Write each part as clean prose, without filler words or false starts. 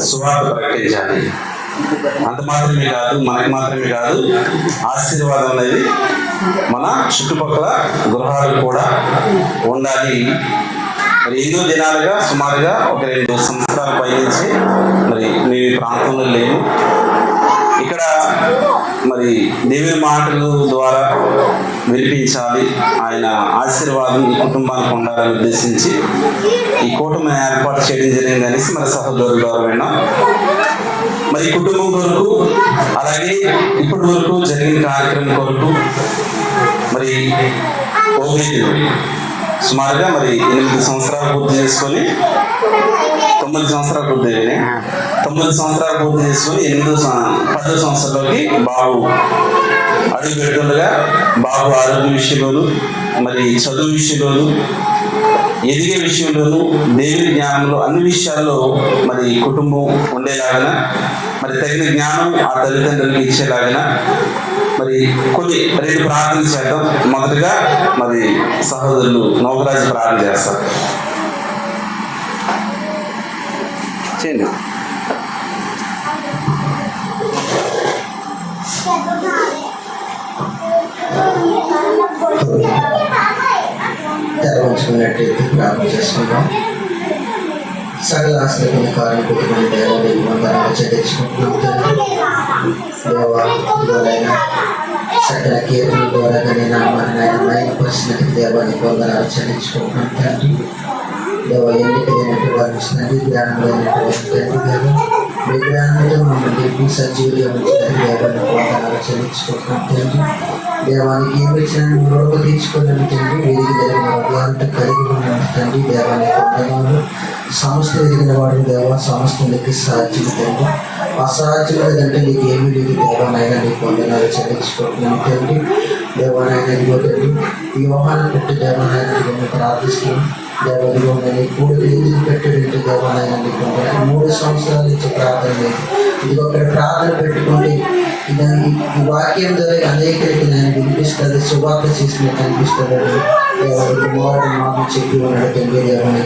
సువార్త ప్రకటించాలి. అంత మాత్రమే కాదు, మనకి మాత్రమే కాదు, ఆశీర్వాదం అనేది మన చుట్టుపక్కల గృహాలు కూడా ఉండాలి. మరి ఎన్నో దినాలుగా సుమారుగా ఒక 2 సంవత్సరాల పైనుంచి మరి మేము ఈ ప్రాంతంలో లేము. ఇక్కడ మరి దేవుని మాటల ద్వారా వినిపించాలి, ఆయన ఆశీర్వాదం ఈ కుటుంబానికి ఉండాలని ఉద్దేశించి ఈ కూటమి ఏర్పాటు చేయడం జరిగింది అనేసి మన సహోదరుల ద్వారా విన్నాం. మరి కుటుంబం కొరకు, అలాగే ఇప్పటి వరకు జరిగిన కార్యక్రమం కొరకు మరి సుమారుగా మరి 8 సంవత్సరాలు పూర్తి చేసుకొని 9 సంవత్సరాలు పూర్తి అయినాయి. 9 సంవత్సరాలు పూర్తి చేసుకొని 10 సంవత్సరాలకి బాబు అడుగు పెడుతుండగా బాబు ఆరోగ్య విషయంలోను, మరి చదువు విషయంలోను, ఎదిగే విషయంలోను, దేవుని జ్ఞానంలో అన్ని విషయాల్లో మరి కుటుంబం ఉండేలాగన, మరి తగిన జ్ఞానం ఆ తల్లిదండ్రులకి ఇచ్చేలాగన మరి కొన్ని 2 ప్రార్థనలు చేద్దాం. మొదటగా మరి సహోదరులు నోగరాజు ప్రార్థన చేస్తారు. చేయండి. తెరవచ్చుకున్నట్టయితే ప్రార్థన చేసుకుంటాం. సకల ఆశ్రమ కార్మికులు దేవాలయం చెల్లించుకుంటున్నాం. దేవాలైన సకల కీర్తన ద్వారా కానీ నామాన్ని మైనపరిచినట్టు దేవాన్ని పొందనాలు చెల్లించుకుంటున్నాం తండ్రి. దేవ ఎన్నికైనట్టు వారిస్తున్నది, జ్ఞానమైనటువంటి తండ్రి దేవ మీ జ్ఞానంతో మమ్మల్ని సజీవులుగా ఉంచినట్టు దేవాన్ని పొందనాలు చెల్లించుకుంటున్నాం తండ్రి. దేవానికి ఏమి ఇచ్చినా గొడవ తీర్చుకున్నాను తండ్రి. వీరికి జరిగిన ఉదయాలతో కలిగి ఉన్నాను తండ్రి. దేవాన్ని పొందనాలు. సంస్థ ఎదిగిన వాడు దేవ, సంస్థలకి సాధ్యం తండ్రి. అసాధ్యం కంటే నీకు ఏమీ లేదు దేవానైనా నీకు పొందనాలు చెల్లించుకుంటున్నాను తండ్రి. దేవానైనా ఇదిగో తండ్రి, ఈ వ్యవహారం పెట్టి దేవానైనా ఇదిగో ప్రార్థిస్తున్నాను. దేవాదిగో నేను కూడా ఎదురు పెట్టేటట్టు దేవానైనా నీకు 3 సంవత్సరాల నుంచి ప్రార్థన లేదు. ఇదిగో అక్కడ ప్రార్థన పెట్టుకోండి. ఈ వాక్యం ద్వారా అనేకరికి నేను వినిపిస్తుంది, శుభార్త చేసినట్టు అనిపిస్తుంది. కుమారుడు మాకు చెప్పి ఉన్నాడు తండ్రి. దేవాన్ని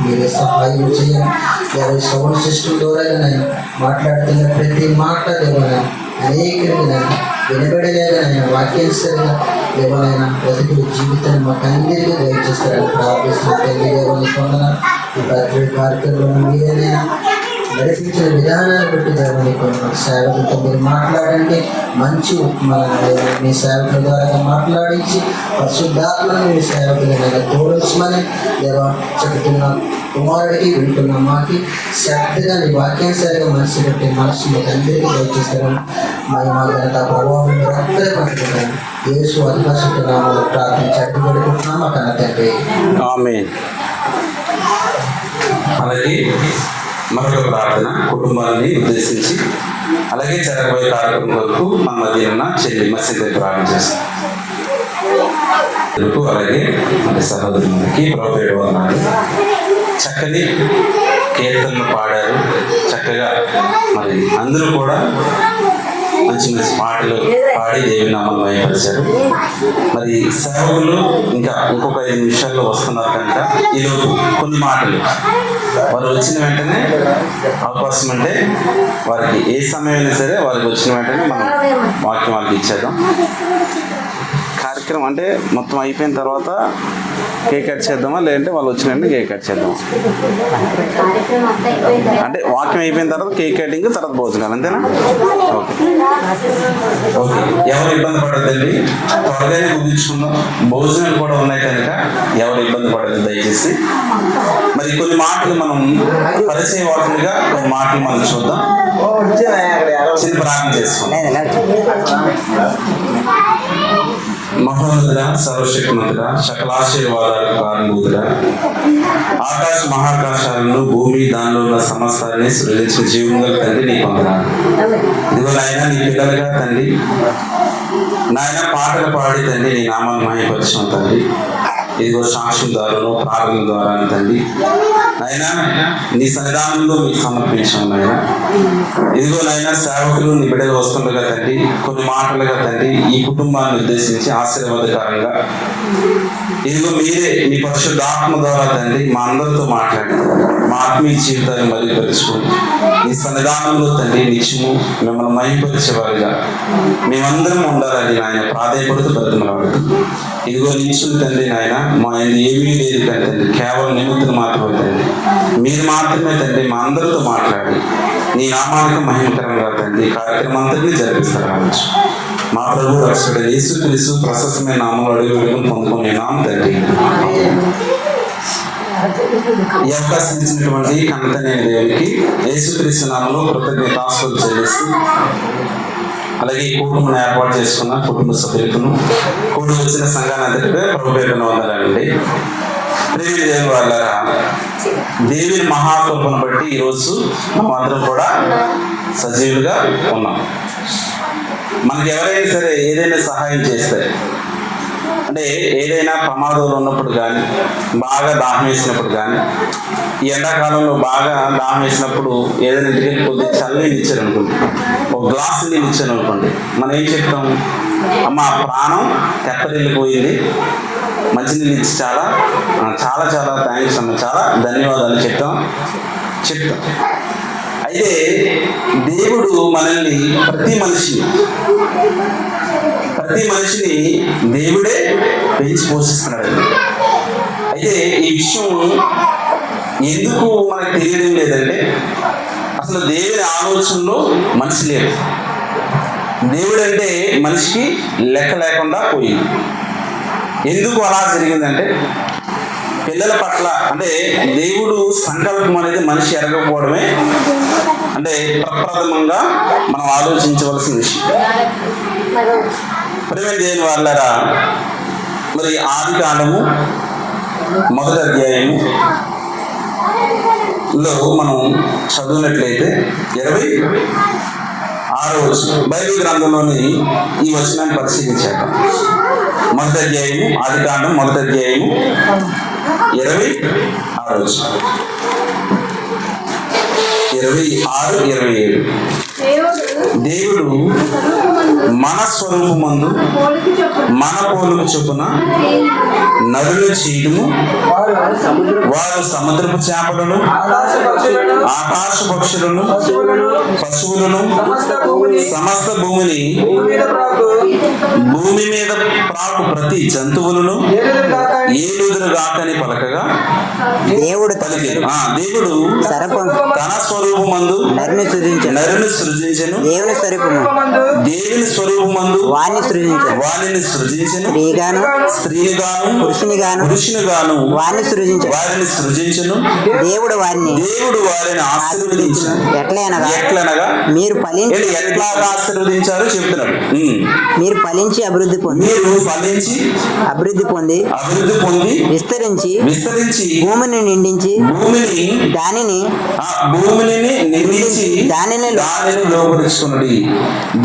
మీరే సహాయం చేయాలి. దేవ సౌండ్ సిస్టమ్ ద్వారా నేను మాట్లాడుతున్న ప్రతి మాట దేవాలయం అనేకరికి నేను వినబడేలాగా నేను వాక్యానుసరిగా దేవాలైన బ్రతుకుల జీవితాన్ని మాకు అందరికీ దయచేస్తారని ప్రార్థిస్తున్నాను తండ్రి. దేవాన్ని పొందన ఈ ప్రతి కార్యక్రమంలో మీరేనైనా నడిపించిన విధానాన్ని బట్టి దేవాన్ని పొందన సేవకులతో మీరు మాట్లాడండి. మంచి మీ సేవకుల ద్వారా మాట్లాడించి పరిశుద్ధాత్మను మీ సేవకులైనా తోడొచ్చమని దేవా చెబుతున్న కుమారుడికి వింటున్న మాకి శ్రద్ధగా నీ వాక్యానుసారిగా మనసు పెట్టి మనసు మీకు అందరికీ దయచేస్తారని మా ఘనత ప్రభావం అందరూ పట్టుకుంటాను. యేసు అధిపరిశుద్ధ నామములో ప్రార్థించి అడ్డుపడుకుంటున్నాం మా కన్న తండ్రి. ఆమేన్. అలాగే మరొక ప్రార్థన కుటుంబాన్ని ఉద్దేశించి, అలాగే జరగబోయే కార్యక్రమం వరకు మన మధ్య ఉన్న చెల్లి మసీదు ప్రార్థన చేస్తాం. అలాగే మన సహోదరులకి ప్రభుత్వ చక్కని కీర్తనలు పాడారు. చక్కగా మరి అందరూ కూడా మంచి మంచి పాటలు పాడి దేవుని నామాన్ని మహిమపరిచారు. మరి సేవకులు ఇంకొక 5 నిమిషాల్లో వస్తున్నారు కనుక ఈరోజు కొన్ని మాటలు వారు వచ్చిన వెంటనే అవకాశం అంటే వారికి ఏ సమయమైనా సరే వారికి వచ్చిన వెంటనే మనం వాక్యం వాళ్ళకి ఇచ్చేద్దాం. కార్యక్రమం అంటే మొత్తం అయిపోయిన తర్వాత కేక్ కట్ చేద్దామా, లేదంటే వాళ్ళు వచ్చిన వెంటనే కేక్ కట్ చేద్దామా? అంటే వాక్యం అయిపోయిన తర్వాత కేక్ కటింగ్, తర్వాత భోజనాలు, అంతేనా? Okay okay. ఎవరు ఇబ్బంది పడద్దండి, త్వరగానే ముగించుకుందాం. భోజనాలు కూడా ఉన్నాయి కనుక ఎవరు ఇబ్బంది పడద్దు దయచేసి. మరి కొన్ని మాటలు మనం పరిచయ వాకులుగా కొన్ని మాటలు మనం చూద్దాం. చిన్న ప్రార్థన చేసుకుందాం. మహోన్నతుడా, సర్వశక్తిమంతుడా, సకలాశీర్వాదాలకు కారణభూతుడా, ఆకాశ మహాకాశాలను, భూమి దానిలో ఉన్న సమస్తాన్ని సృజించిన జీవంగా తండ్రి నీకు వందనాలు. ఇదిగో నాయన నీ పిల్లలుగా తండ్రి నాయన పాటలు పాడి తండ్రి నీ నామాన్ని మహిమపరిచాం తండ్రి. ఇదిగో సాక్ష్యం ద్వారాను ప్రార్థన ద్వారా తండ్రి నాయన నీ సన్నిధానంలో మీకు సమర్పించాం నాయన. ఇదిగో నాయన సేవకులు నీ బిడ్డలు వస్తుండగా తండ్రి కొన్ని మాటలుగా తండ్రి ఈ కుటుంబాన్ని ఉద్దేశించి ఆశీర్వాదకరంగా ఇదిగో మీరే మీ పరిశుద్ధాత్మ ద్వారా తండ్రి మా అందరితో మాట్లాడండి. మా ఆత్మీయ జీవితాన్ని మరుగుపరుచుకుని ఈ సన్నిధానంలో తండ్రి నిత్యము మిమ్మల్ని మహింపరిచేవారిగా మేమందరం ఉండాలని నాయన ప్రాధాన్యపడుతూ బ్రతిమలాడు. ఇదిగో నిత్యం తండ్రి నాయన మా ఏమీ లేదు కానీ తండ్రి, కేవలం నిమిత్తం మాత్రమే తండ్రి, మీరు మాత్రమే తండ్రి మా అందరితో మాట్లాడి నీ నామానికి మహిమకరంగా తండ్రి ఈ కార్యక్రమం అంతటినీ జరిపిస్తారు కావచ్చు. మా ప్రభు రక్షకుడు యేసుక్రీస్తు ప్రశస్తమైన నామంలో అడుగు వేడుకొని పొందుకునే నామం తండ్రి. ఈ అవకాశం ఇచ్చినటువంటి కన్నతనేని దేవునికి యేసుక్రీస్తు నామంలో కృతజ్ఞతాస్తుతులు చెల్లిస్తూ, అలాగే ఈ కుటుంబం ఏర్పాటు చేసుకున్న కుటుంబ సభ్యులను, కూడి వచ్చిన సంఘాన్ని అంతటిపై ప్రభు పేరున వందనాలండి. ప్రేమ దేవుని వాళ్ళారా, దేవుని మహాకృపను బట్టి ఈరోజు మనం అందరం కూడా సజీవులుగా ఉన్నాం. మనకి ఎవరైనా సరే ఏదైనా సహాయం చేస్తే, అంటే ఏదైనా ప్రమాదంలో ఉన్నప్పుడు కానీ, బాగా దాహం వేసినప్పుడు కానీ, ఈ ఎండాకాలంలో బాగా దాహం వేసినప్పుడు ఏదైనా ఇంటికి కొద్దిగా చల్లని ఇచ్చారు అనుకోండి, ఒక గ్లాసు నీళ్ళు ఇచ్చాను అనుకోండి, మనం ఏం చెప్తాం? అమ్మ ప్రాణం తెప్పరిల్లిపోయింది, మంచినీళ్ళు ఇచ్చి చాలా చాలా చాలా థ్యాంక్స్ అమ్మ, చాలా ధన్యవాదాలు చెప్తాం. అయితే దేవుడు మనల్ని ప్రతి మనిషిని దేవుడే పెంచి పోషిస్తున్నాడు. అయితే ఈ విషయం ఎందుకు మనకు తెలియడం లేదంటే, అసలు దేవుని ఆలోచనలో మనిషి లేదు. దేవుడు అంటే మనిషికి లెక్క లేకుండా పోయింది. ఎందుకు అలా జరిగిందంటే, పిల్లల పట్ల అంటే దేవుడు సంకల్పం అనేది మనిషి ఎరగకపోవడమే అంటే ప్రప్రథమంగా మనం ఆలోచించవలసిన విషయం. ప్రేమ దేవుని వాళ్ళారా, మరి ఆది కాండము 1వ అధ్యాయములో మనం చదివినట్లయితే 26వ వచనం, బైబిల్ గ్రంథంలోని ఈ వచనాన్ని పరిశీలించాక 1వ అధ్యాయము, ఆది కాండం 1వ అధ్యాయము 26వ వచనం, 26-27. దేవుడు మన స్వరూపమందు మన పోలుకు చొప్పున నరులు చేయడము, వారు సముద్రపు చేపలను, ఆకాశ పక్షులను, పశువులను, సమస్త భూమిని, భూమి మీద ప్రాకు ప్రతి జంతువులను ఏలుదురుగాకని పలకగా దేవుడు దేవుడు తన స్వరూపమందు నరుని సృజించెను, దేవుని స్వరూపమందు వానిని సృజించెను, స్త్రీగాను పురుషునిగాను వారిని సృజించెను. దేవుడు వారిని ఆశీర్వదించెను. ఎట్లనగా మీరు ఎట్లాగా ఆశీర్వదించారో చెప్తున్నాడు. మీరు ఫలించి అభివృద్ధి పొంది విస్తరించి భూమిని నిండించి దానిని లోపరుచుకున్నది.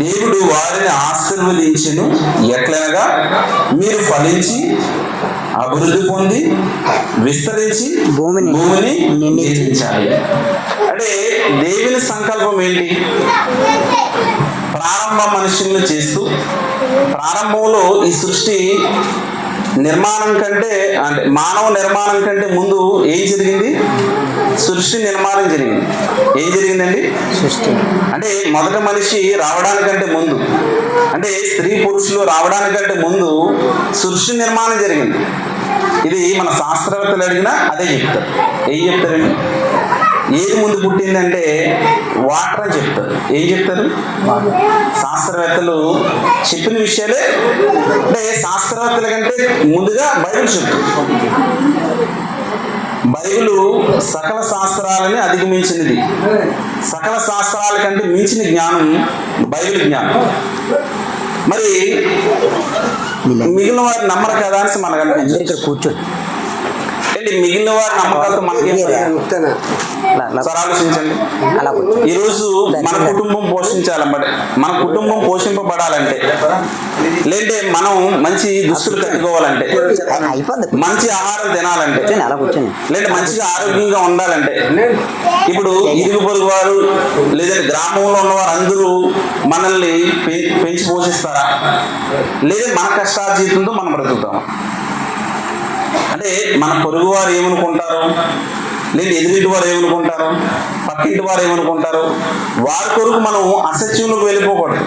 దేవుడు వారిని ఆశీర్వదించెను. ఎట్లనగా మీరు ఫలించి అభివృద్ధి పొంది విస్తరించి భూమిని నిండించాలి. అంటే దేవుని సంకల్పం ఏంటి? ప్రారంభ మనుషులను చేస్తూ, ప్రారంభంలో ఈ సృష్టి నిర్మాణం కంటే అంటే మానవ నిర్మాణం కంటే ముందు ఏం జరిగింది? సృష్టి నిర్మాణం జరిగింది. ఏం జరిగిందండి? సృష్టి అంటే మొదటి మనిషి రావడానికంటే ముందు, అంటే స్త్రీ పురుషులు రావడానికంటే ముందు సృష్టి నిర్మాణం జరిగింది. ఇది మన శాస్త్రవేత్తలు అడిగినా అదే చెప్తారు. ఏం చెప్తారండి? ఏది ముందు పుట్టిందంటే వాటర్ అని చెప్తారు. ఏం చెప్తారు? శాస్త్రవేత్తలు చెప్పిన విషయాలే. అంటే శాస్త్రవేత్తల కంటే ముందుగా బైబిల్ చెప్తుంది. బైబిల్ సకల శాస్త్రాలని అధిగమించినది. సకల శాస్త్రాల కంటే మించిన జ్ఞానం బైబిల్ జ్ఞానం. మరి మిగిలిన వారు నమ్మరు కదా అని మనకు కూర్చోండి. మిగిలిన వారి నమ్మకాలతో మనకి ఆలోచించండి. ఈరోజు మన కుటుంబం పోషించాలంటే, మన కుటుంబం పోషింపబడాలంటే, లేదంటే మనం మంచి దుస్తులు కట్టుకోవాలంటే, మంచి ఆహారం తినాలంటే, లేదా మంచిగా ఆరోగ్యంగా ఉండాలంటే, ఇప్పుడు ఇరుగు పొరుగు వారు లేదంటే గ్రామంలో ఉన్నవారు అందరూ మనల్ని పెంచి పోషిస్తారా? లేదా మన కష్టార్జితంతో మనం బ్రతుకుతాం? అంటే మన పొరుగు వారు ఏమనుకుంటారు, లేదు ఎదురింటి వారు ఏమనుకుంటారు, పక్కింటి వారు ఏమనుకుంటారు, వారి కొరకు మనం అసత్యంలోకి వెళ్ళిపోకూడదు.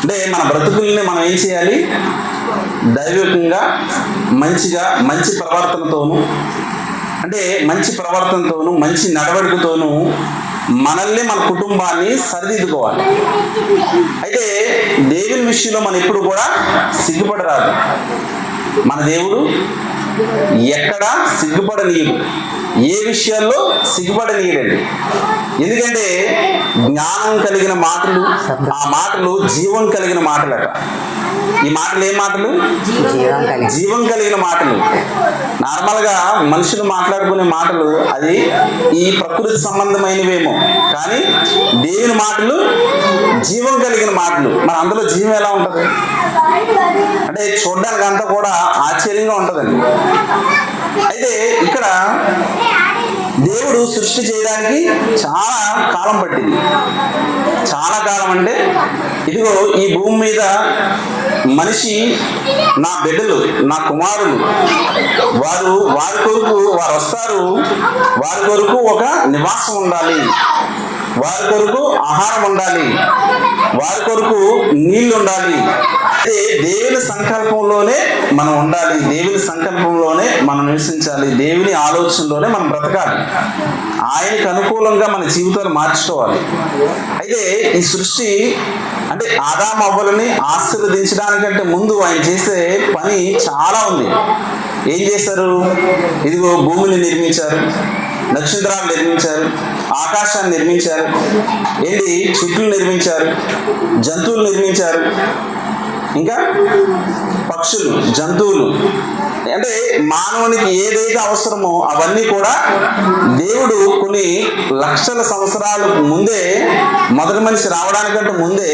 అంటే మన బ్రతుకుల్ని మనం ఏం చేయాలి, దైవికంగా మంచిగా మంచి ప్రవర్తనతోనూ, అంటే మంచి ప్రవర్తనతోనూ మంచి నడవడికతోనూ మనల్ని మన కుటుంబాన్ని సరిదిద్దుకోవాలి. అయితే దేవుని విషయంలో మనం ఎప్పుడు కూడా సిగ్గుపడరాదు. మన దేవుడు ఎక్కడ సిగ్గుపడనీయడు, ఏ విషయాల్లో సిగ్గుపడనీయడండి. ఎందుకంటే జ్ఞానం కలిగిన మాటలు, ఆ మాటలు జీవం కలిగిన మాటలట. ఈ మాటలు ఏ మాటలు? జీవం కలిగిన మాటలు. నార్మల్గా మనుషులు మాట్లాడుకునే మాటలు అది ఈ ప్రకృతి సంబంధమైనవేమో, కానీ దేవుని మాటలు జీవం కలిగిన మాటలు. మరి అందులో జీవం ఎలా ఉంటుంది అంటే చూడడానికి అంతా కూడా ఆశ్చర్యంగా ఉంటుందండి. అయితే ఇక్కడ దేవుడు సృష్టి చేయడానికి చాలా కాలం పట్టింది. చాలా కాలం అంటే ఇదిగో ఈ భూమి మీద మనిషి, నా బిడ్డలు, నా కుమారులు, వారి కొరకు వారు వస్తారు, వారి కొరకు ఒక నివాసం ఉండాలి, వారి కొరకు ఆహారం ఉండాలి, వారి కొరకు నీళ్లు ఉండాలి. అంటే దేవుని సంకల్పంలోనే మనం ఉండాలి, దేవుని సంకల్పంలోనే మనం నివసించాలి, దేవుని ఆలోచనలోనే మనం బ్రతకాలి, ఆయనకు అనుకూలంగా మన జీవితాలు మార్చుకోవాలి. అయితే ఈ సృష్టి అంటే ఆదాము అవ్వలని ఆశీర్వదించడానికంటే ముందు ఆయన చేసే పని చాలా ఉంది. ఏం చేశారు? ఇదిగో భూమిని నిర్మించారు, నక్షత్రాలు నిర్మించారు, ఆకాశాన్ని నిర్మించారు, చెట్లు నిర్మించారు, జంతువులు నిర్మించారు, ఇంకా పక్షులు, జంతువులు. అంటే మానవునికి ఏదైతే అవసరమో అవన్నీ కూడా దేవుడు కొన్ని లక్షల సంవత్సరాల ముందే, మొదటి మనిషి రావడానికంటే ముందే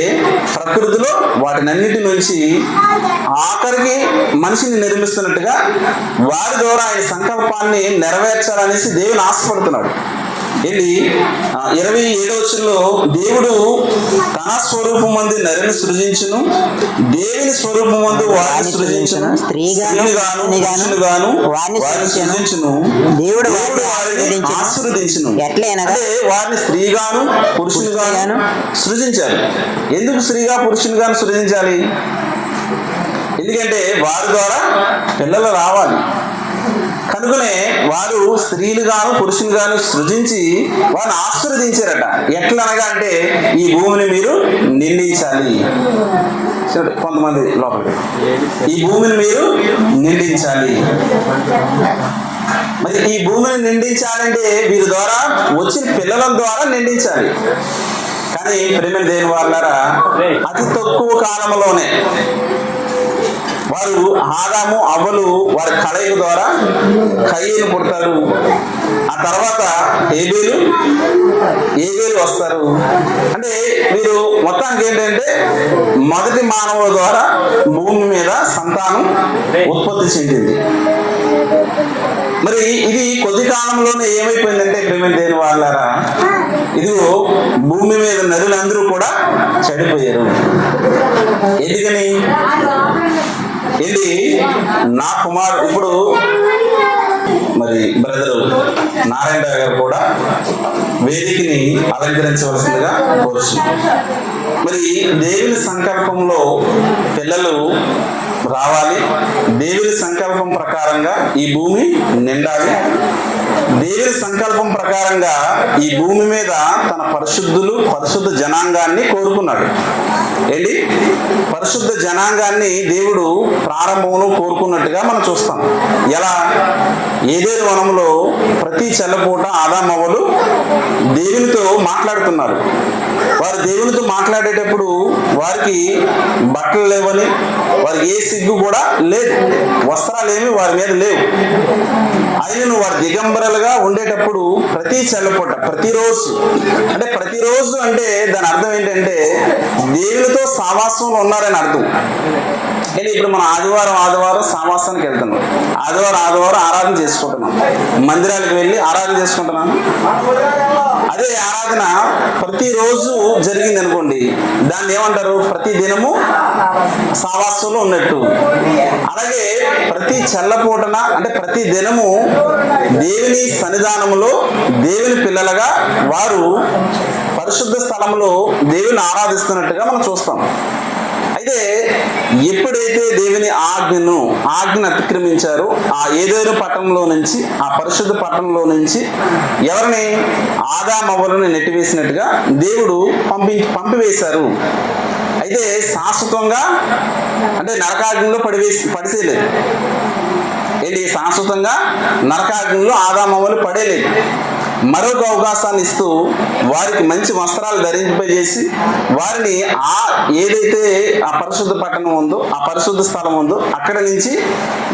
ప్రకృతిలో వాటినన్నిటి నుంచి ఆఖరికి మనిషిని నిర్మిస్తున్నట్టుగా వారి ద్వారా ఆయన సంకల్పాన్ని నెరవేర్చాలనేసి దేవుని ఆశపడుతున్నాడు. 27వ వచనంలో దేవుడు తన స్వరూపమందు నరుని సృజించును, దేవుని స్వరూపమందు వారిని సృజించును, స్త్రీగాను వారిని సృజించును, దేవుడు వారిని ఆశీర్వదించును. అంటే వారిని స్త్రీగాను పురుషునిగాను సృజించారు. ఎందుకు స్త్రీగా పురుషునిగాను సృజించాలి? ఎందుకంటే వారి ద్వారా పిల్లలు రావాలి కనుకనే వారు స్త్రీలుగాను పురుషులుగాను సృజించి వారిని ఆశీర్వదించారట. ఎట్లనగా అంటే ఈ భూమిని మీరు నిండించాలి. కొంతమంది లోపలికి, ఈ భూమిని మీరు నిండించాలి. మరి ఈ భూమిని నిండించాలంటే వీరి ద్వారా వచ్చిన పిల్లల ద్వారా నిండించాలి. కానీ ప్రేమ దేవుని వాళ్ళారా, అతి తక్కువ కాలంలోనే వారు ఆదాము అవ్వలు వారి కలయిక ద్వారా కయ్యను పుడతారు. ఆ తర్వాత ఏబేలు వస్తారు. అంటే వీరు మొత్తానికి ఏంటంటే మొదటి మానవుల ద్వారా భూమి మీద సంతానం ఉత్పత్తి చెందింది. మరి ఇది కొద్ది కాలంలోనే ఏమైపోయిందంటే ప్రేమ దేని వాళ్ళారా, ఇదిగో భూమి మీద నరులందరూ కూడా చెడిపోయారు. ఎందుకని? నా కుమారుడు ఇప్పుడు మరి బ్రదరు నారాయణ గారు కూడా వేదికని అలంకరించవలసిందిగా కోరుచున్నాను. మరి దేవుని సంకల్పంలో పిల్లలు రావాలి, దేవుని సంకల్పం ప్రకారంగా ఈ భూమి నిండాలి, దేవుని సంకల్పం ప్రకారంగా ఈ భూమి మీద తన పరిశుద్ధ జనాంగాన్ని కోరుకున్నాడు. పరిశుద్ధ జనాంగాన్ని దేవుడు ప్రారంభంలో కోరుకున్నట్టుగా మనం చూస్తాం. ఎలా? ఏదేను వనంలో ప్రతి చెల్లపూట ఆదాము అవ్వలు దేవునితో మాట్లాడుతున్నారు. వారు దేవునితో మాట్లాడేటప్పుడు వారికి బట్టలు లేవని, వారికి ఏ సిగ్గు కూడా లేదు, వస్త్రాలు ఏమి వారి మీద లేవు. ఆయనను వారు దిగంబరలుగా ఉండేటప్పుడు ప్రతి చెల్లపూట ప్రతిరోజు అంటే దాని అర్థం ఏంటంటే దేవునితో సావాసంలో ఉన్నారని అర్థం. ఇప్పుడు మనం ఆదివారం సావాసానికి వెళ్తున్నాం, ఆదివారం ఆరాధన చేసుకుంటున్నాం, మందిరాలకు వెళ్ళి ఆరాధన చేసుకుంటున్నాం. అదే ఆరాధన ప్రతిరోజు జరిగింది అనుకోండి, దాన్ని ఏమంటారు? ప్రతి దినము సావాసంలో ఉన్నట్టు. అలాగే ప్రతి చల్లపూటన అంటే ప్రతి దినము దేవుని సన్నిధానములో దేవుని పిల్లలుగా వారు పరిశుద్ధ స్థలంలో దేవుని ఆరాధిస్తున్నట్టుగా మనం చూస్తాం. అయితే ఎప్పుడైతే దేవుని ఆజ్ఞను అతిక్రమించారో ఆ ఏదైనా పట్టణంలో నుంచి, ఆ పరిశుద్ధ పట్టణంలో నుంచి ఎవరిని, ఆదామవ్వలను నెట్టివేసినట్టుగా దేవుడు పంపివేశారు. అయితే శాశ్వతంగా అంటే నరకాగ్నిలో పడిసేయలేదు. ఏంటి, శాశ్వతంగా నరకాగ్నిలో ఆదామవ్వలు పడేలేదు. మరొక అవకాశాన్ని ఇస్తూ వారికి మంచి వస్త్రాలు ధరింపజేసి వారిని ఏదైతే ఆ పరిశుద్ధ పట్టణం ఉందో, ఆ పరిశుద్ధ స్థలం ఉందో అక్కడ నుంచి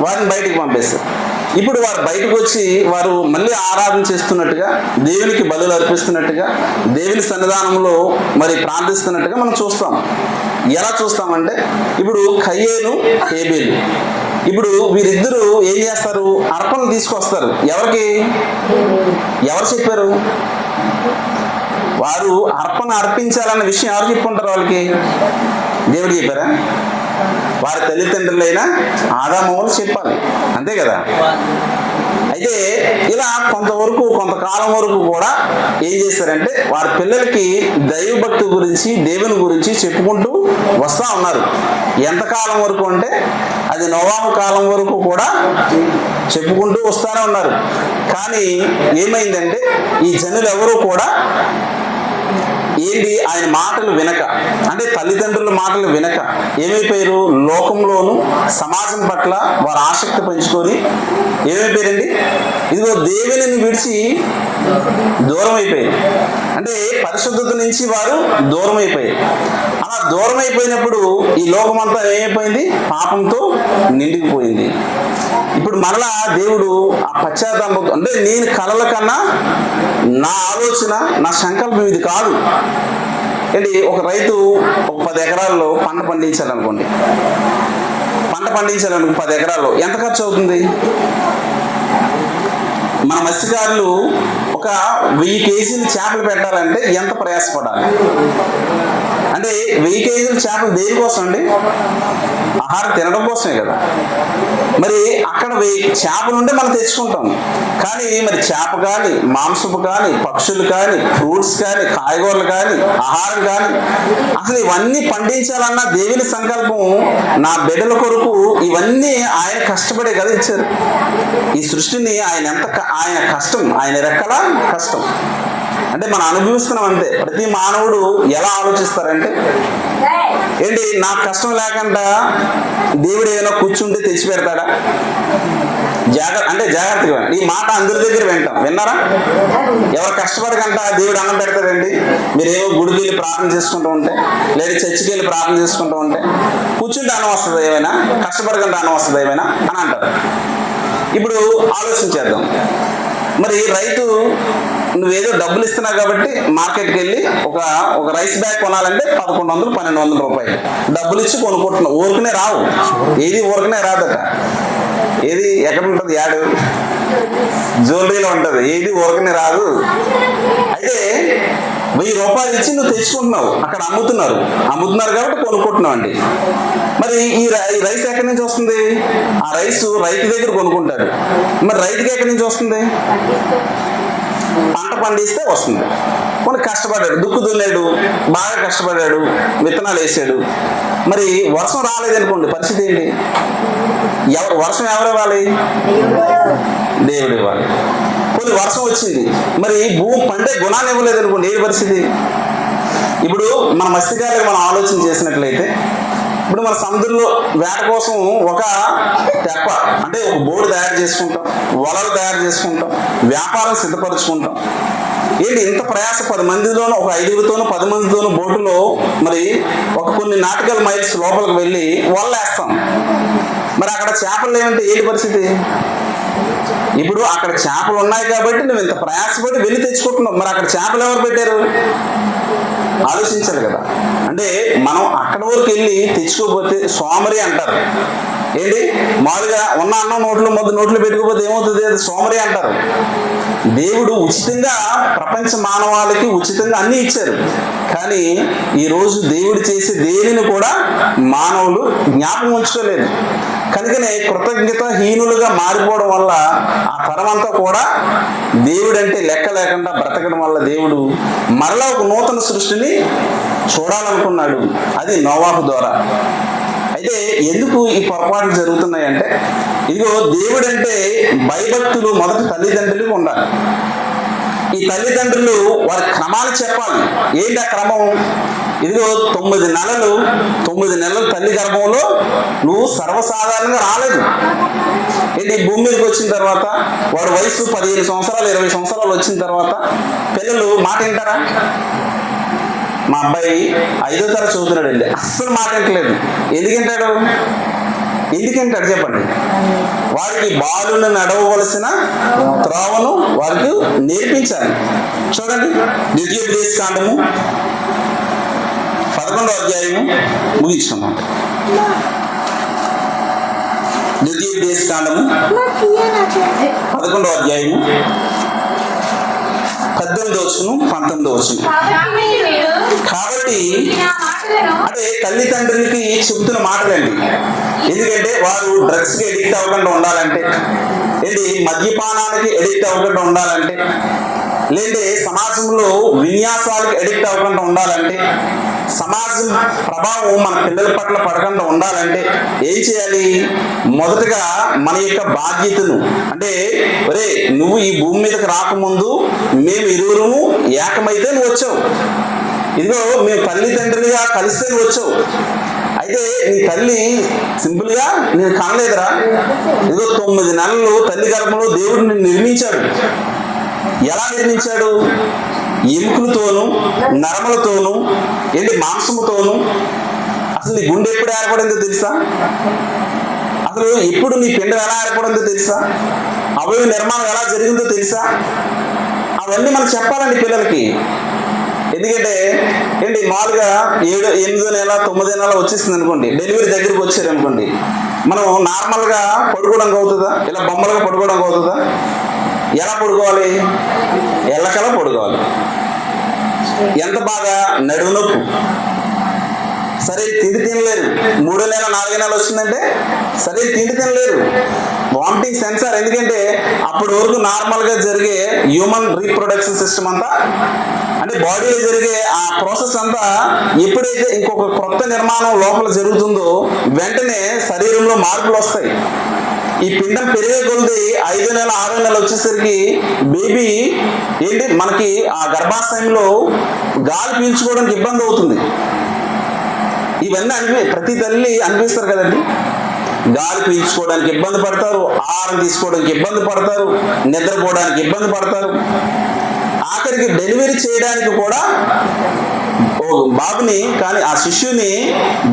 వారిని బయటికి పంపేస్తారు. ఇప్పుడు వారు బయటకు వచ్చి వారు మళ్ళీ ఆరాధన చేస్తున్నట్టుగా, దేవునికి బలులు అర్పిస్తున్నట్టుగా, దేవుని సన్నిధానంలో మరి ప్రార్థిస్తున్నట్టుగా మనం చూస్తాం. ఎలా చూస్తామంటే ఇప్పుడు కయ్యేను, హేబేలు, ఇప్పుడు వీరిద్దరూ ఏం చేస్తారు, అర్పణలు తీసుకొస్తారు. ఎవరికి, ఎవరు చెప్పారు? వారు అర్పణ అర్పించాలన్న విషయం ఎవరు చెప్పుకుంటారు? వాళ్ళకి దేవుడు చెప్పారా? వారి తల్లిదండ్రులైన ఆదామవ్వలు చెప్పాలి, అంతే కదా. అయితే ఇలా కొంతకాలం వరకు కూడా ఏం చేశారంటే వారి పిల్లలకి దైవభక్తి గురించి, దేవుని గురించి చెప్పుకుంటూ వస్తూ ఉన్నారు. ఎంతకాలం వరకు అంటే అది నోవాహు కాలం వరకు కూడా చెప్పుకుంటూ వస్తూనే ఉన్నారు. కానీ ఏమైందంటే ఈ జనులు ఎవరు కూడా ఆయన మాటలు వినక, అంటే తల్లిదండ్రుల మాటలు వినక ఏమైపోయారు, లోకంలోను సమాజం పట్ల వారు ఆసక్తి పెంచుకొని ఏమైపోయారండి, ఇదిగో దేవుని విడిచి దూరం అయిపోయారు. అంటే పరిశుద్ధత నుంచి వారు దూరం అయిపోయారు. అలా దూరం అయిపోయినప్పుడు ఈ లోకమంతా ఏమైపోయింది, పాపంతో నిండిపోయింది. ఇప్పుడు మరలా దేవుడు ఆ పశ్చాత్తాపం, అంటే నేను కలల కన్నా నా ఆలోచన, నా సంకల్పం ఇది కాదు. ఏంటి, ఒక రైతు ఒక 10 ఎకరాల్లో పంట పండించాలనుకోండి, 10 ఎకరాల్లో ఎంత ఖర్చు అవుతుంది? మన మత్స్యకారులు ఒక 1000 కేజీలు చేపలు పెట్టాలంటే ఎంత ప్రయాసపడాలి? అంటే 1000 కేజీలు చేపలు దేనికోసం అండి? ఆహారం తినడం కోసమే కదా. మరి అక్కడ చేపలు ఉంటే మనం తెచ్చుకుంటాం. కానీ మరి చేప కానీ, మాంసపు కానీ, పక్షులు కానీ, ఫ్రూట్స్ కానీ, కాయగూరలు కానీ, ఆహారం కానీ, అసలు ఇవన్నీ పండించాలన్న దేవుని సంకల్పం, నా బిడ్డల కొరకు ఇవన్నీ ఆయన కష్టపడే కదా ఇచ్చారు. ఈ సృష్టిని ఆయన కష్టం, ఆయన రెక్కల కష్టం. అంటే మనం అనుభవిస్తున్నాం అంతే. ప్రతి మానవుడు ఎలా ఆలోచిస్తారంటే, ఏంటి నాకు కష్టం లేకుండా దేవుడు ఏమైనా కూర్చుంటే తెచ్చి పెడతాడా? జాగ్రత్తగా ఈ మాట అందరి దగ్గర విన్నారా? ఎవరు కష్టపడకంట దేవుడు అన్నం పెడతాడండి. మీరేమో గుడికి వెళ్ళి ప్రార్థన చేసుకుంటూ ఉంటే, లేదా చర్చికి వెళ్ళి ప్రార్థన చేసుకుంటూ ఉంటే కూర్చుంటే అన్నం వస్తుంది ఏమైనా, కష్టపడకంటే అన్నం వస్తుంది ఏమైనా అని అంటారు. ఇప్పుడు ఆలోచించేద్దాం. మరి రైతు నువ్వేదో డబ్బులు ఇస్తున్నావు కాబట్టి మార్కెట్కి వెళ్ళి ఒక రైస్ బ్యాగ్ కొనాలంటే 1100-1200 రూపాయలు డబ్బులు ఇచ్చి కొనుక్కుంటున్నావు. ఊరికనే రావు, ఏది ఊరికనే రాదట. ఏది ఎక్కడ ఉంటుంది, యాడు జ్యువెలరీలో ఉంటుంది, ఏది ఊరికనే రాదు. అయితే 1000 రూపాయలు ఇచ్చి నువ్వు తెచ్చుకుంటున్నావు, అక్కడ అమ్ముతున్నారు కాబట్టి కొనుక్కుంటున్నావు అండి. మరి ఈ రైస్ ఎక్కడి నుంచి వస్తుంది? ఆ రైతు దగ్గర కొనుక్కుంటాడు. మరి రైతుకి ఎక్కడి నుంచి వస్తుంది? పంట పండిస్తే వస్తుంది. కొన్ని కష్టపడ్డాడు, దుక్కు దున్నాడు, బాగా కష్టపడ్డాడు, విత్తనాలు వేసాడు. మరి వర్షం రాలేదనుకోండి, పరిస్థితి ఏంటి? వర్షం ఎవరు ఇవ్వాలి? దేవుడు ఇవ్వాలి. కొన్ని వర్షం వచ్చింది, మరి భూమి పండే గుణాన్ని ఇవ్వలేదు అనుకోండి, ఏ పరిస్థితి? ఇప్పుడు మన మత్స్యకారులకు మనం ఆలోచన చేసినట్లయితే, ఇప్పుడు మన సముద్రంలో వేట కోసం ఒక తెప్ప, అంటే ఒక బోర్డు తయారు చేసుకుంటాం, వలలు తయారు చేసుకుంటాం, వ్యాపారం సిద్ధపరచుకుంటాం. ఏంటి ఇంత ప్రయాస? 10 మందితోనూ, ఒక 5గురితోనూ 10 మందితోనూ బోటులో మరి కొన్ని నాటికల్ మైల్స్ లోపలికి వెళ్ళి వలలేస్తాం. మరి అక్కడ చేపలు ఏమంటే ఏంటి పరిస్థితి? ఇప్పుడు అక్కడ చేపలు ఉన్నాయి కాబట్టి నువ్వు ఇంత ప్రయాసపడి వెళ్ళి తెచ్చుకుంటున్నావు. మరి అక్కడ చేపలు ఎవరు పెట్టారు? ఆలోచించాలి కదా. అంటే మనం అక్కడ వరకు వెళ్ళి తెచ్చుకోకపోతే సోమరి అంటారు. ఏంటి మామూలుగా ఉన్న అన్నం నోట్లు పెట్టుకోకపోతే ఏమవుతుంది? అది సోమరి అంటారు. దేవుడు ఉచితంగా ప్రపంచ మానవాళికి ఉచితంగా అన్నీ ఇచ్చారు. కానీ ఈరోజు దేవుడు చేసే దేనిని కూడా మానవులు జ్ఞాపకం ఉంచుకోలేదు. కనుకనే కృతజ్ఞత హీనులుగా మారిపోవడం వల్ల ఆ తరమంతా కూడా దేవుడంటే లెక్క లేకుండా బ్రతకడం వల్ల దేవుడు మరలా ఒక నూతన సృష్టిని చూడాలనుకున్నాడు. అది నోవాహు ద్వారా. అయితే ఎందుకు ఈ పొరపాట్లు జరుగుతున్నాయంటే, ఇదిగో దేవుడంటే భయభక్తులు మొదటి తల్లిదండ్రులకు ఉండాలి. ఈ తల్లిదండ్రులు వారి క్రమాలు చెప్పాలి. ఏంటి ఆ క్రమం? ఇదిగో 9 నెలలు తల్లి గర్భంలో నువ్వు సర్వసాధారణంగా రాలేదు. ఏంటి భూమి మీదకి వచ్చిన తర్వాత వాడు వయసు 15 సంవత్సరాలు 20 సంవత్సరాలు వచ్చిన తర్వాత పిల్లలు మాట వింటారా? మా అబ్బాయి 5వ తరగతి చదువుతున్నాడు అండి, అస్సలు మాట వింటలేదు. ఎందుకంటాడు చెప్పండి. వారికి బాలుని నడవవలసిన త్రోవను వారికి నేర్పించాలి. చూడండి, ద్వితీయోపదేశకాండము 11వ అధ్యాయము ముగించుకున్నాం. ద్వితీయోపదేశకాండము 11వ అధ్యాయము 18-19. కాబట్టి అంటే తల్లిదండ్రులకి చెబుతున్న మాటలండి. ఎందుకంటే వారు డ్రగ్స్కి ఎడిక్ట్ అవ్వకుండా ఉండాలంటే, ఏంటి మద్యపానానికి ఎడిక్ట్ అవ్వకుండా ఉండాలంటే, లేదంటే సమాజంలో విన్యాసాలకు ఎడిక్ట్ అవ్వకుండా ఉండాలంటే, సమాజం ప్రభావం మన పిల్లల పట్ల పడకుండా ఉండాలంటే ఏం చేయాలి? మొదటగా మన యొక్క బాధ్యతను, అంటే ఒరే నువ్వు ఈ భూమి మీదకి రాకముందు మేము ఇరువురము ఏకమైతే నువ్వు వచ్చావు. ఇదిగో మేము తల్లిదండ్రులుగా కలిస్తే నువ్వు వచ్చావు. అయితే నీ తల్లి సింపుల్గా నేను కనలేదురా. ఇదిగో 9 నెలలు తల్లి గర్భంలో దేవుడు నిన్ను నిర్మించాడు. ఎలా నిర్మించాడు? ఎముకలతోను, నరములతోను, ఏంటి మాంసముతోను. అసలు నీ గుండె ఎప్పుడు ఏర్పడిందో తెలుసా? అసలు ఎప్పుడు నీ పిండం ఎలా ఏర్పడిందో తెలుసా? అవయవ నిర్మాణం ఎలా జరిగిందో తెలుసా? అవన్నీ మనం చెప్పాలండి పిల్లలకి. ఎందుకంటే ఏంటి మామూలుగా 7, 8 నెల 9 నెల వచ్చేసింది అనుకోండి, డెలివరీ దగ్గరికి వచ్చారు అనుకోండి, మనం నార్మల్గా పడుకోవడానికి అవుతుందా? ఇలా బొమ్మలుగా పడుకోవడానికి అవుతుందా? ఎలా పడుకోవాలి? ఎల్లకలా పడుకోవాలి. ఎంత బాగా నడుము నొప్పు, సరే తిండి తినలేరు. 3వ నెల 4వ నెల వచ్చిందంటే సరే తిండి తినలేరు. Vomiting sensor. ఎందుకంటే అప్పటి వరకు నార్మల్గా జరిగే హ్యూమన్ రీప్రొడక్షన్ సిస్టమ్ అంతా, అంటే బాడీలో జరిగే ఆ ప్రాసెస్ అంతా ఎప్పుడైతే ఇంకొక కొత్త నిర్మాణం లోపల జరుగుతుందో వెంటనే శరీరంలో మార్పులు వస్తాయి. ఈ పిండం పెరిగే కొద్ది 5వ నెల 6వ నెల వచ్చేసరికి బేబీ ఏంటి మనకి ఆ గర్భాశయంలో గాలి పీల్చుకోవడానికి ఇబ్బంది అవుతుంది. ఇవన్నీ ప్రతి తల్లి అనిపిస్తారు కదండి. గాలి పీల్చుకోవడానికి ఇబ్బంది పడతారు, ఆహారం తీసుకోవడానికి ఇబ్బంది పడతారు, నిద్రపోవడానికి ఇబ్బంది పడతారు. ఆఖరికి డెలివరీ చేయడానికి కూడా బాబుని కానీ ఆ శిశువుని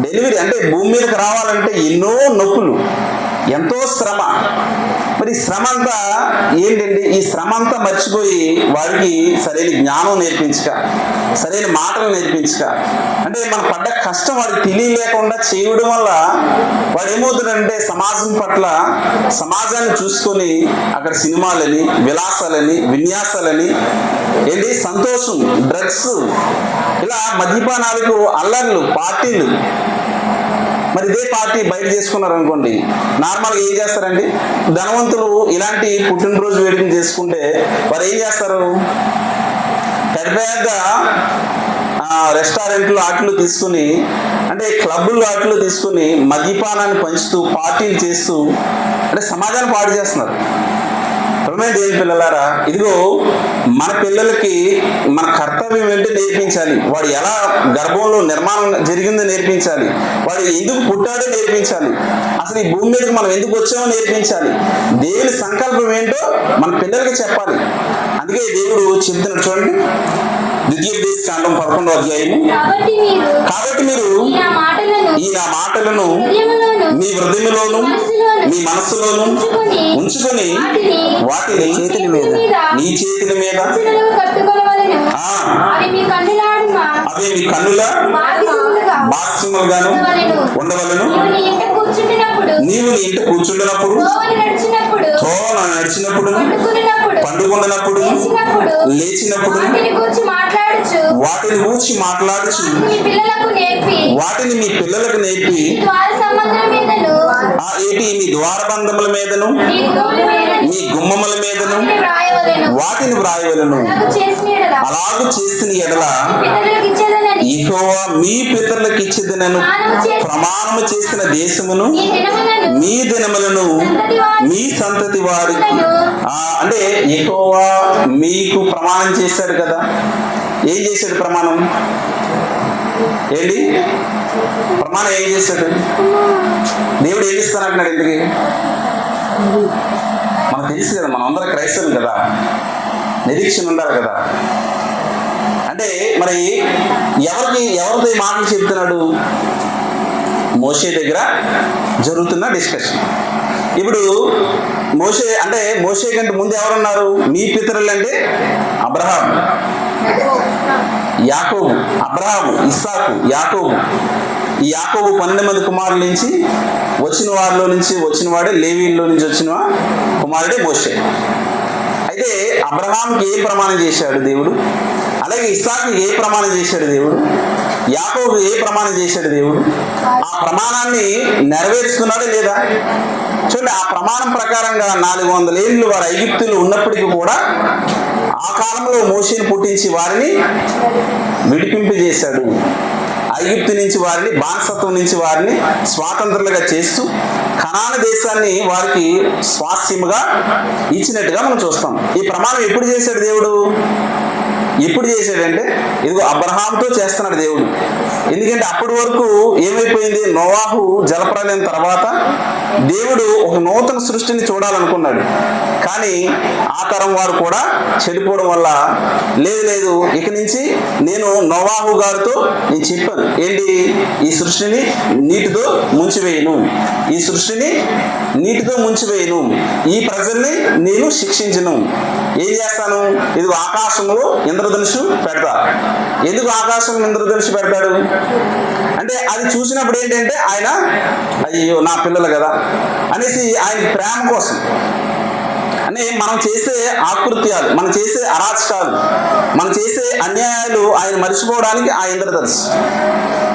డెలివరీ అంటే భూమి మీదకి రావాలంటే ఎన్నో నొప్పులు, ఎంతో శ్రమ. మరి శ్రమ అంతా ఏంటండి? ఈ శ్రమ అంతా మర్చిపోయి వాడికి సరైన జ్ఞానం నేర్పించక, సరైన మాటలు నేర్పించక, అంటే మనం పడ్డ కష్టం వాడికి తెలియలేకుండా చేయడం వల్ల వాడు ఏమవుతాడంటే సమాజం పట్ల సమాజాన్ని చూసుకొని అక్కడ సినిమాలని, విలాసాలని, విన్యాసాలని, ఏంటి సంతోషం, డ్రగ్స్, ఇలా మద్యపానాలకు, అల్లర్లు, పార్టీలు. మరి ఇదే పార్టీ బయట చేసుకున్నారు అనుకోండి, నార్మల్గా ఏం చేస్తారండి? ధనవంతులు ఇలాంటి పుట్టినరోజు వేడుకలు చేసుకుంటే వారు ఏం చేస్తారు? పెద్ద రెస్టారెంట్లు వాటిలో తీసుకుని, అంటే క్లబ్బులు వాటిలో తీసుకుని మద్యపానాన్ని పంచుతూ పార్టీలు చేస్తూ అంటే సమాజాన్ని పాడు చేస్తున్నారు. దేవుని పిల్లలారా, ఇదిగో మన పిల్లలకి మన కర్తవ్యం ఏంటో నేర్పించాలి. వాడు ఎలా గర్భంలో నిర్మాణం జరిగిందో నేర్పించాలి. వాడు ఎందుకు పుట్టాడో నేర్పించాలి. అసలు ఈ భూమి మీదకి మనం ఎందుకు వచ్చామో నేర్పించాలి. దేవుని సంకల్పం ఏంటో మన పిల్లలకి చెప్పాలి. అందుకే దేవుడు చెప్తున్నాడు చూడండి, ద్వితీయోపదేశకాండం 11వ అధ్యాయము. కాబట్టి మీరు ఈ నా మాటలను మీ హృదయంలోను మీ మనస్సులోను ఉంచుకొని వాటిని నీ చేతుల మీద అవి మీ కన్నుల బాస్యములుగాను ఉండవలను. కూర్చుంటున్నప్పుడు, నీవు నీ ఇంట కూర్చుంటున్నప్పుడు, త్రోవను నడిచినప్పుడు, త్రోవను నడిచినప్పుడు, పండుకున్నప్పుడు, పండుకున్నప్పుడు, లేచినప్పుడు వాటిని గూర్చి మాట్లాడుచు మీ పిల్లలకు నేర్పి వాటిని మీ పిల్లలకు నేర్పి ద్వార సంబంధుల మీదను ఏటి మీ ద్వారబంధముల మీదను మీ గుమ్మముల మీదను మీ గుమ్మముల మీదను వాటిని వ్రాయవలెను. వాటిని వ్రాయవలను. అలాగు చేసిన యెడల అలాగూ చేసిన ఎడల పితరులకు ఇచ్చేదనని యెహోవా మీ పితరులకు ఇచ్చేదనను ప్రమాణము చేసిన దేశమును మీ దినములను మీ సంతతి వారి అంటే యెహోవా మీకు ప్రమాణం చేశాడు కదా. ఏం చేశాడు ప్రమాణం? ఏంటి ప్రమాణం? ఏం చేశాడు దేవుడు? ఏం ఇస్తానంటున్నాడు? ఇంతకీ మనకు తెలుసు కదా, మనం అందరం క్రైస్తవం కదా, నిరీక్షణ ఉండాలి కదా. అంటే మరి ఎవరితో ఈ మాటలు చెప్తున్నాడు? మోషే దగ్గర జరుగుతున్న డిస్కషన్. ఇప్పుడు మోషే కంటే ముందు ఎవరున్నారు? మీ పితరులు అంటే అబ్రహాం, యాకోబు. అబ్రహాము, ఇస్సాకు, యాకోబు. ఈ యాకోబు 12 మంది కుమారుల నుంచి వచ్చిన వాడే లేవీల్లో నుంచి వచ్చిన కుమారుడే మోషే. అయితే అబ్రహాంకి ఏ ప్రమాణం చేశాడు దేవుడు? అలాగే ఇస్సాకు ఏ ప్రమాణం చేశాడు దేవుడు? యాకోబు ఏ ప్రమాణం చేశాడు దేవుడు? ఆ ప్రమాణాన్ని నెరవేరుస్తున్నాడా లేదా? చూడండి, ఆ ప్రమాణం ప్రకారంగా 400 ఏళ్ళు వారు ఐగుప్తులు ఉన్నప్పటికీ కూడా ఆ కాలంలో మోషేని పుట్టించి వారిని విడిపింపజేశాడు. ఐగుప్తు నుంచి వారిని, బానిసత్వం నుంచి వారిని స్వాతంత్రులుగా చేస్తూ కనాను దేశాన్ని వారికి స్వాస్థ్యముగా ఇచ్చినట్టుగా మనం చూస్తాం. ఈ ప్రమాణం ఎప్పుడు చేశాడు దేవుడు? ఎప్పుడు చేశాడంటే ఇదిగో అబ్రహాంతో చేస్తున్నాడు దేవుడు. ఎందుకంటే అప్పటి వరకు ఏమైపోయింది? నోవాహు జలప్రలయం తర్వాత దేవుడు ఒక నూతన సృష్టిని చూడాలనుకున్నాడు. కానీ ఆ తరం వారు కూడా చెడిపోవడం వల్ల లేదు ఇక నుంచి నేను నోవాహు గారితో నేను చెప్పాను, ఏంటి? ఈ సృష్టిని నీటితో ముంచివేయను, ఈ సృష్టిని నీటితో ముంచివేయను, ఈ ప్రజల్ని నేను శిక్షించను. ఏం చేస్తాను? ఇదిగో ఆకాశంలో ఇంద్రధనుషు పెడతా. ఎందుకు ఆకాశం ఇంద్రధనుషు పెడతాడు అంటే అది చూసినప్పుడు ఏంటంటే ఆయన అయ్యో నా పిల్లలు కదా అనేసి ఆయన ప్రేమ కోసం. అంటే మనం చేసే ఆకృత్యాలు, మనం చేసే అరాచకాలు, మనం చేసే అన్యాయాలు ఆయన మర్చిపోవడానికి ఆ ఇంద్రధనుషు.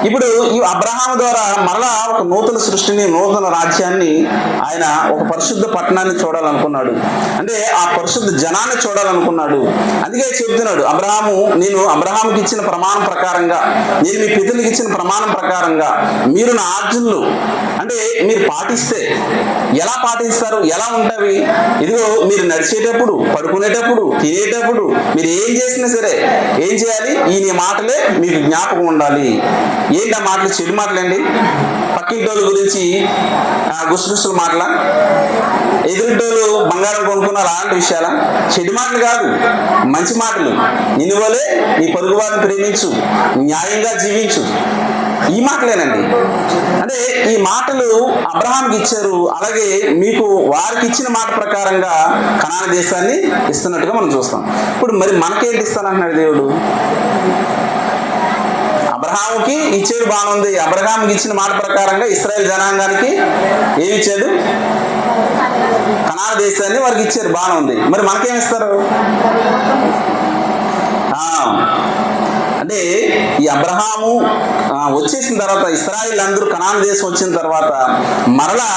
ఇప్పుడు ఈ అబ్రహాము ద్వారా మరలా ఒక నూతన సృష్టిని, నూతన రాజ్యాన్ని, ఆయన ఒక పరిశుద్ధ పట్టణాన్ని చూడాలనుకున్నాడు. అంటే ఆ పరిశుద్ధ జనాన్ని చూడాలనుకున్నాడు. అందుకే చెప్తున్నాడు, నేను అబ్రహాముకి ఇచ్చిన ప్రమాణం ప్రకారంగా, నేను మీ పితరులకు ఇచ్చిన ప్రమాణం ప్రకారంగా మీరు నా ఆజ్ఞలు అంటే మీరు పాటిస్తే. ఎలా పాటిస్తారు? ఎలా ఉంటాయి? ఇదిగో మీరు నడిచేటప్పుడు, పడుకునేటప్పుడు, తినేటప్పుడు, మీరు ఏం చేసినా సరే ఏం చేయాలి? ఈ మాటలే మీకు జ్ఞాపకం ఉండాలి. ఏంటి ఆ మాటలు? చెడు మాటలండి. పక్కింటోళ్ళ గురించి గుసగుసలు మాటల, ఎదురింటోళ్ళు బంగారం కొనుక్కున్నారు అలాంటి విషయాల? చెడు మాటలు కాదు, మంచి మాటలు. నిన్ను వలే నీ పొరుగు వారిని ప్రేమించు, న్యాయంగా జీవించు. ఈ మాటలేనండి. అంటే ఈ మాటలు అబ్రహాంకి ఇచ్చారు. అలాగే మీకు వారికి ఇచ్చిన మాట ప్రకారంగా కనాను దేశాన్ని ఇస్తున్నట్టుగా మనం చూస్తాం. ఇప్పుడు మరి మనకేంటి ఇస్తానంటున్నాడు దేవుడు? అబ్రహాముకి ఇచ్చేది బాగుంది. అబ్రహాముకి ఇచ్చిన మాట ప్రకారంగా ఇశ్రాయేల్ జనాంగానికి ఏమి ఇచ్చాడు? కనాను దేశాన్ని వారికి ఇచ్చారు, బాగానే ఉంది. మరి మనకేమిస్తారు? అంటే ఈ అబ్రహాము వచ్చేసిన తర్వాత, ఇశ్రాయేల్ అందరూ కనాను దేశం వచ్చిన తర్వాత మరలా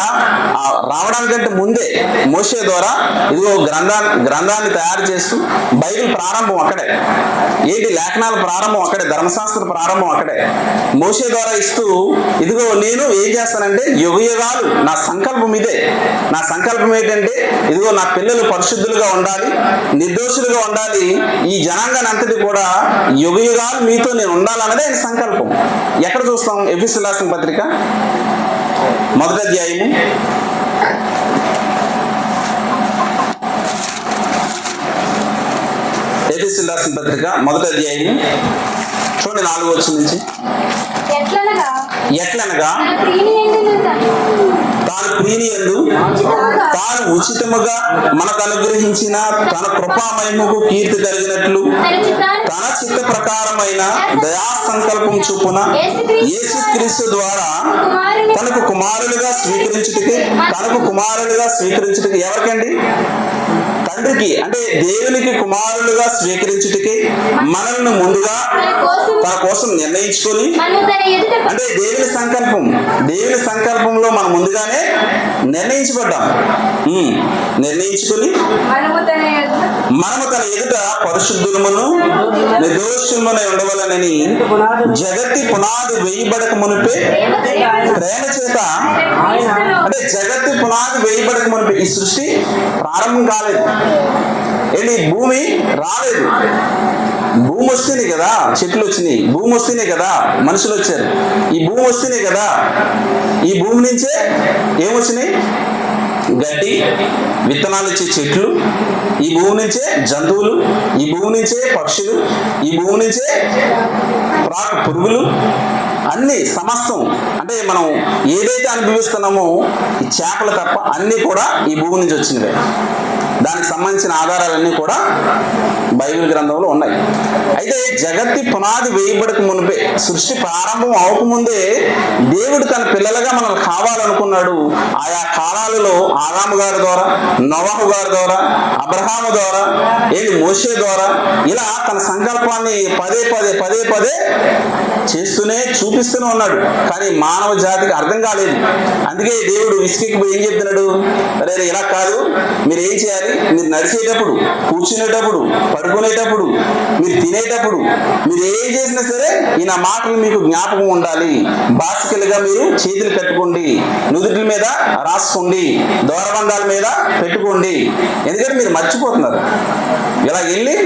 రావడానికంటే ముందే మోషే ద్వారా ఇదిగో గ్రంథాన్ని తయారు చేస్తూ బైబిల్ ప్రారంభం అక్కడే. ఏంటి? లేఖనాల ప్రారంభం అక్కడే, ధర్మశాస్త్ర ప్రారంభం అక్కడే. మోషే ద్వారా ఇస్తూ ఇదిగో నేను ఏం చేస్తానంటే యుగయుగాలు నా సంకల్పం ఇదే. నా సంకల్పం ఏంటంటే ఇదిగో నా పిల్లలు పరిశుద్ధులుగా ఉండాలి, నిర్దోషులుగా ఉండాలి, ఈ జనాంగాన్ని అంతటి కూడా యుగయుగాలు మీతో నేను ఉండాలన్నదే ఆయన సంకల్పం. ఎక్కడ చూస్తాం? ఎఫెసీయులకు రాసిన పత్రిక 1వ అధ్యాయము 1వ అధ్యాయము చూడండి 4వ వచనం నుంచి. ఎట్లనగా తాను ప్రీనియందు తాను ఉచితముగా మనకు అనుగ్రహించిన తన కృపామయముకు కీర్తి కలిగినట్లు తన చిత్త ప్రకారమైన దయా సంకల్పం చొప్పున యేసుక్రీస్తు ద్వారా తనకు కుమారులుగా స్వీకరించుటకి ఎవరికండి? తండ్రికి, అంటే దేవునికి కుమారులుగా స్వీకరించుటకి మనల్ని ముందుగా తన కోసం నిర్ణయించుకొని, అంటే దేవుని సంకల్పంలో మనం ముందుగానే నిర్ణయించబడ్డాం. నిర్ణయించుకొని మనము తన ఎదుట పరిశుద్ధులమును నిర్దోషులమునై ఉండవలనని జగత్తి పునాది వేయబడక మునిపే ప్రేమ చేత, అంటే జగత్తి పునాది వేయబడక మునిపే ఈ సృష్టి ప్రారంభం కాలేదు. ఏంటి? భూమి రాలేదు. భూమి వస్తేనే కదా చెట్లు వచ్చినాయి, భూమి వస్తేనే కదా మనుషులు వచ్చారు, ఈ భూమి వస్తేనే కదా ఈ భూమి నుంచే ఏమొచ్చినాయి? గడ్డి, విత్తనాలు ఇచ్చే చెట్లు, ఈ భూమి నుంచే జంతువులు, ఈ భూమి నుంచే పక్షులు, ఈ భూమి నుంచే పురుగులు, అన్ని సమస్తం. అంటే మనం ఏదైతే అనుభవిస్తున్నామో ఈ చేపలు తప్ప అన్నీ కూడా ఈ భూమి నుంచి వచ్చినవే. దానికి సంబంధించిన ఆధారాలన్నీ కూడా బైబిల్ గ్రంథంలో ఉన్నాయి. అయితే జగత్తి పునాది వేయబడక మునిపే, సృష్టి ప్రారంభం అవకముందే దేవుడు తన పిల్లలుగా మనల్ని కావాలనుకున్నాడు. ఆయా కాలాలలో ఆదాము గారి ద్వారా, నోవహు గారి ద్వారా, అబ్రహాము ద్వారా, మోషే ద్వారా ఇలా తన సంకల్పాన్ని పదే పదే చూపిస్తూనే ఉన్నాడు. కానీ మానవ జాతికి అర్థం కాలేదు. అందుకే దేవుడు విసిగిపోయి ఏం చెప్తున్నాడు? అరే ఇలా కాదు, మీరు ఏం చేయాలి? మీరు నడిచేటప్పుడు, కూర్చునేటప్పుడు, పడుకునేటప్పుడు, మీరు తినేటప్పుడు, మీరు ఏం చేసినా సరే ఈ నా మాటలు మీకు జ్ఞాపకం ఉండాలి. బాసికలుగా మీరు చేతులు కట్టుకోండి, నుదుటి మీద రాసుకోండి, దూరబంధాల మీద పెట్టుకోండి. ఎందుకంటే మీరు మర్చిపోతున్నారు. ఇలా వెళ్ళి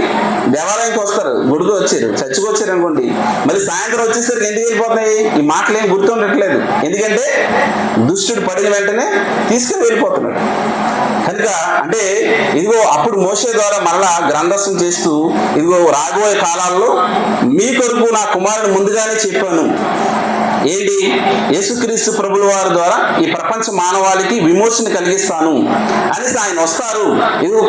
దేవాలయానికి వస్తారు, గుడికి వచ్చారు, చర్చికి వచ్చారు అనుకోండి, మళ్ళీ సాయంత్రం వచ్చేసరికి ఎందుకు వెళ్ళిపోతున్నాయి? ఈ మాటలు ఏం గుర్తుండట్లేదు. ఎందుకంటే దుష్టుడు పడిన వెంటనే తీసుకుని వెళ్ళిపోతున్నాడు కనుక. అంటే ఇదిగో అప్పుడు మోషే ద్వారా మరలా గ్రంథస్థం చేస్తూ, ఇదిగో రాబోయే కాలాల్లో మీ కొరకు నా కుమారుని ముందుగానే చెప్పాను. ఏంటి? యేసుక్రీస్తు ప్రభుల వారి ద్వారా ఈ ప్రపంచ మానవాళికి విమోచన కలిగిస్తాను అనేసి ఆయన వస్తారు. ఇదిగో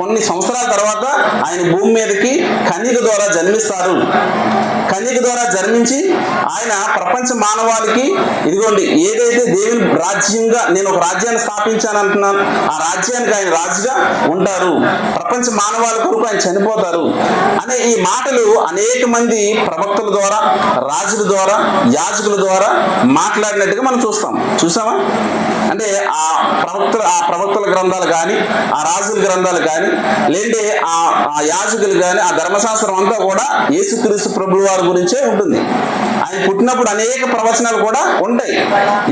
కొన్ని సంవత్సరాల తర్వాత ఆయన భూమి మీదకి కన్యక ద్వారా జన్మిస్తారు. కన్యక ద్వారా జన్మించి ఆయన ప్రపంచ మానవాళికి ఇదిగోండి ఏదైతే దేవుని రాజ్యంగా నేను ఒక రాజ్యాన్ని స్థాపించాను అంటున్నాను, ఆ రాజ్యానికి ఆయన రాజుగా ఉంటారు, ప్రపంచ మానవాళి కొరకు ఆయన చనిపోతారు అనే ఈ మాటలు అనేక మంది ప్రవక్తల ద్వారా, రాజుల ద్వారా, యాజకుల ద్వారా మాట్లాడినట్టుగా మనం చూసామా? అంటే ఆ ప్రవక్తల గ్రంథాలు కానీ, ఆ రాజుల గ్రంథాలు కానీ, లేదంటే ఆ యాజకులు కానీ, ఆ ధర్మశాస్త్రం అంతా కూడా యేసుక్రీస్తు ప్రభుల వారి గురించే ఉంటుంది. ఆయన పుట్టినప్పుడు అనేక ప్రవచనాలు కూడా ఉంటాయి.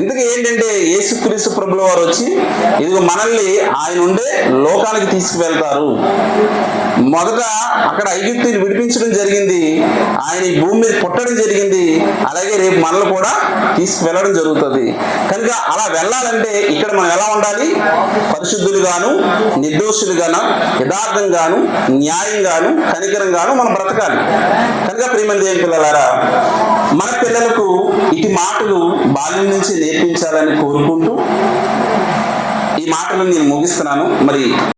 ఇందుకు ఏంటంటే యేసుక్రీస్తు ప్రభుల వారు వచ్చి ఇదిగో మనల్ని ఆయన ఉండే లోకానికి తీసుకువెళ్తారు. మొదట అక్కడ ఐగుప్తుని విడిపించడం జరిగింది, ఆయన ఈ భూమి మీద పుట్టడం జరిగింది, అలాగే రేపు మనల్ని కూడా తీసుకువెళ్ళడం జరుగుతుంది. కనుక అలా వెళ్ళాలంటే ఇక్కడ మనం ఎలా ఉండాలి? పరిశుద్ధులుగాను, నిర్దోషులుగాను, యథార్థంగాను, న్యాయంగాను, కనికరంగాను మనం బ్రతకాలి. కనుక ప్రియమైన దేవుని పిల్లలారా, మన పిల్లలకు ఇటు మాటలు బాల్యం నుంచి నేర్పించాలని కోరుకుంటూ ఈ మాటలు నేను ముగిస్తున్నాను. మరి